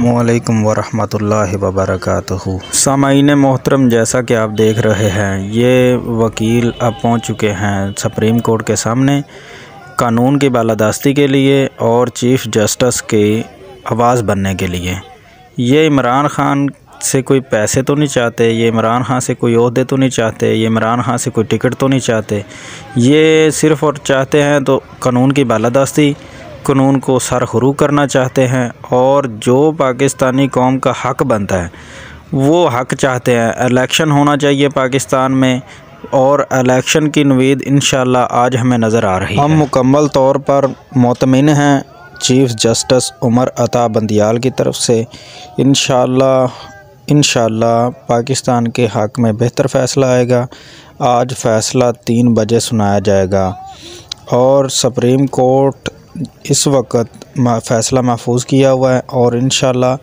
अस्सलामुअलैकुम वरहमतुल्लाहि वबरकातुहू। सामाईन मोहतरम, जैसा कि आप देख रहे हैं, ये वकील अब पहुंच चुके हैं सुप्रीम कोर्ट के सामने कानून की बालादस्ती के लिए और चीफ़ जस्टिस की आवाज़ बनने के लिए। ये इमरान ख़ान से कोई पैसे तो नहीं चाहते, ये इमरान ख़ान से कोई ओहदे तो नहीं चाहते, ये इमरान ख़ान से कोई टिकट तो नहीं चाहते। ये सिर्फ़ और चाहते हैं तो कानून की बालादस्ती, कानून को सरखरू करना चाहते हैं और जो पाकिस्तानी कौम का हक़ बनता है वो हक़ चाहते हैं। इलेक्शन होना चाहिए पाकिस्तान में और इलेक्शन की उम्मीद इंशाअल्लाह आज हमें नज़र आ रही है। हम मुकम्मल तौर पर मुतमिन हैं चीफ़ जस्टिस उमर अता बंदियाल की तरफ से। इंशाअल्लाह पाकिस्तान के हक़ में बेहतर फ़ैसला आएगा। आज फ़ैसला 3 बजे सुनाया जाएगा और सुप्रीम कोर्ट इस वक्त फ़ैसला महफूज किया हुआ है और इंशाअल्लाह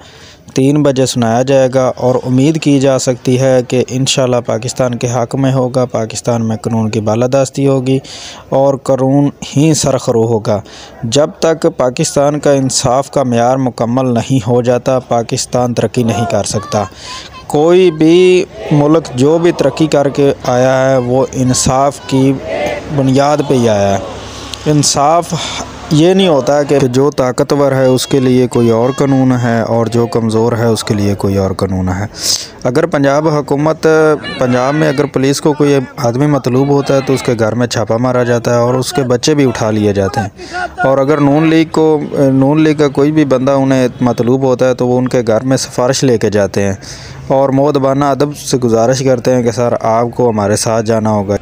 3 बजे सुनाया जाएगा और उम्मीद की जा सकती है कि इंशाअल्लाह पाकिस्तान के हक़ में होगा, पाकिस्तान में कानून की बालादस्ती होगी और कानून ही सरखरू होगा। जब तक पाकिस्तान का इंसाफ का मेयार मुकम्मल नहीं हो जाता, पाकिस्तान तरक्की नहीं कर सकता। कोई भी मुल्क जो भी तरक्की करके आया है वो इंसाफ की बुनियाद पे ही आया है। इंसाफ ये नहीं होता कि जो ताकतवर है उसके लिए कोई और कानून है और जो कमज़ोर है उसके लिए कोई और कानून है। अगर पंजाब में अगर पुलिस को कोई आदमी मतलूब होता है तो उसके घर में छापा मारा जाता है और उसके बच्चे भी उठा लिए जाते हैं। और अगर नून लीग का कोई भी बंदा उन्हें मतलूब होता है तो वो उनके घर में सिफारिश लेके जाते हैं और मोहतबाना अदब से गुजारिश करते हैं कि सर आपको हमारे साथ जाना होगा।